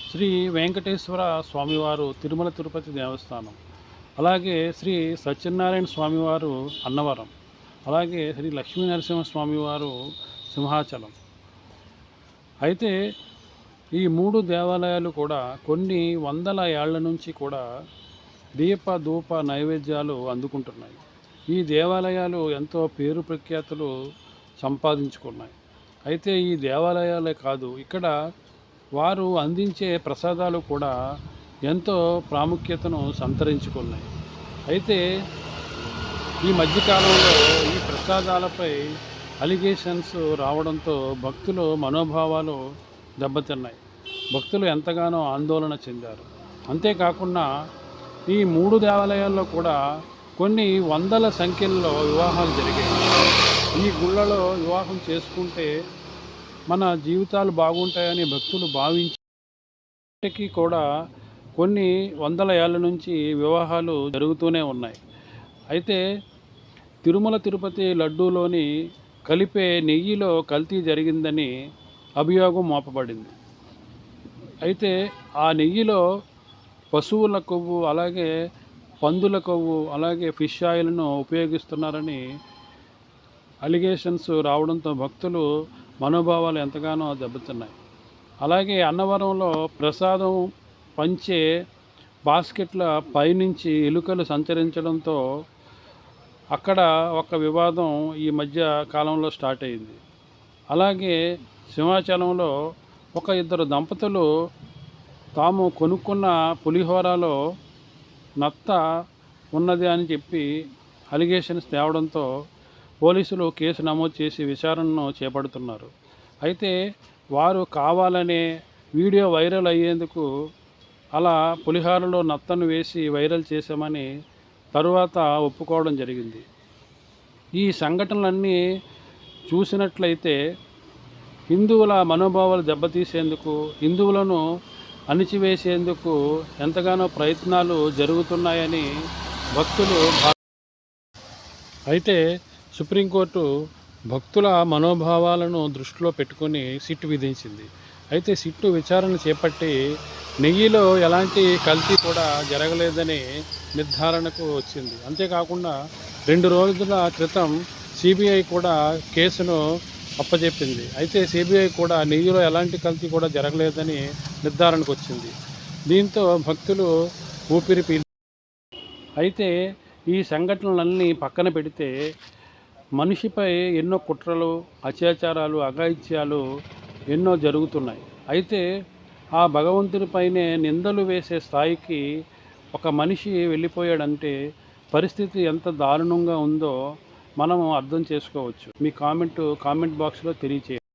శ్రీ వెంకటేశ్వర స్వామివారు తిరుమల తిరుపతి దేవస్థానం, అలాగే శ్రీ సత్యనారాయణ స్వామివారు అన్నవరం, అలాగే శ్రీ లక్ష్మీ నరసింహ స్వామివారు సింహాచలం. అయితే ఈ మూడు దేవాలయాలు కూడా కొన్ని వందల ఏళ్ల నుంచి కూడా ధూప నైవేద్యాలు అందుకుంటున్నాయి. ఈ దేవాలయాలు ఎంతో పేరు ప్రఖ్యాతులు సంపాదించుకున్నాయి. అయితే ఈ దేవాలయాలే కాదు, ఇక్కడ వారు అందించే ప్రసాదాలు కూడా ఎంతో ప్రాముఖ్యతను సంతరించుకున్నాయి. అయితే ఈ మధ్యకాలంలో ఈ ప్రసాదాలపై అలిగేషన్స్ రావడంతో భక్తుల మనోభావాలు దెబ్బతిన్నాయి. భక్తులు ఎంతగానో ఆందోళన చెందారు. అంతేకాకుండా ఈ మూడు దేవాలయాల్లో కూడా కొన్ని వందల సంఖ్యలో వివాహాలు జరిగాయి. ఈ గుళ్ళలో వివాహం చేసుకుంటే మన జీవితాలు బాగుంటాయని భక్తులు భావించి కూడా కొన్ని వందల ఏళ్ళ నుంచి వివాహాలు జరుగుతూనే ఉన్నాయి. అయితే తిరుమల తిరుపతి లడ్డూలోని కలిపే నెయ్యిలో కల్తీ జరిగిందని అభియోగం మోపబడింది. అయితే ఆ నెయ్యిలో పశువుల కొవ్వు, అలాగే పందుల కొవ్వు, అలాగే ఫిష్ ఆయిల్ను ఉపయోగిస్తున్నారని అలిగేషన్స్ రావడంతో భక్తులు మనోభావాలు ఎంతగానో దెబ్బతిన్నాయి. అలాగే అన్నవరంలో ప్రసాదం పంచే బాస్కెట్ల పైనుంచి ఎలుకలు సంచరించడంతో అక్కడ ఒక వివాదం ఈ మధ్య కాలంలో స్టార్ట్ అయింది. అలాగే సింహాచలంలో ఇద్దరు దంపతులు తాము కొనుక్కున్న పులిహోరలో నత్త ఉన్నది అని చెప్పి అలిగేషన్స్ తేవడంతో పోలీసులు కేసు నమోదు చేసి విచారణను చేపడుతున్నారు. అయితే వారు కావాలనే వీడియో వైరల్ అయ్యేందుకు అలా పులిహోరలో నత్తను వేసి వైరల్ చేశామని తరువాత ఒప్పుకోవడం జరిగింది. ఈ సంఘటనలన్నీ చూసినట్లయితే హిందువుల మనోభావాలు దెబ్బతీసేందుకు, హిందువులను అణిచివేసేందుకు ఎంతగానో ప్రయత్నాలు జరుగుతున్నాయని భక్తులు అయితే సుప్రీంకోర్టు భక్తుల మనోభావాలను దృష్టిలో పెట్టుకొని సిట్ విధించింది. అయితే సిట్టు విచారణ చేపట్టి నెయ్యిలో ఎలాంటి కల్తీ కూడా జరగలేదని నిర్ధారణకు వచ్చింది. అంతేకాకుండా 2 రోజుల క్రితం సిబిఐ కూడా కేసును అప్పచెప్పింది. అయితే సిబిఐ కూడా నెయ్యిలో ఎలాంటి కల్తీ కూడా జరగలేదని నిర్ధారణకు వచ్చింది. దీంతో భక్తులు ఊపిరి అయితే ఈ సంఘటనలన్నీ పక్కన పెడితే మనిషిపై ఎన్నో కుట్రలు, అత్యాచారాలు, అఘాయిత్యాలు ఎన్నో జరుగుతున్నాయి. అయితే ఆ భగవంతునిపైనే నిందలు వేసే స్థాయికి ఒక మనిషి వెళ్ళిపోయాడంటే పరిస్థితి ఎంత దారుణంగా ఉందో మనము అర్థం చేసుకోవచ్చు. మీ కామెంట్ బాక్స్లో తెలియచేయండి.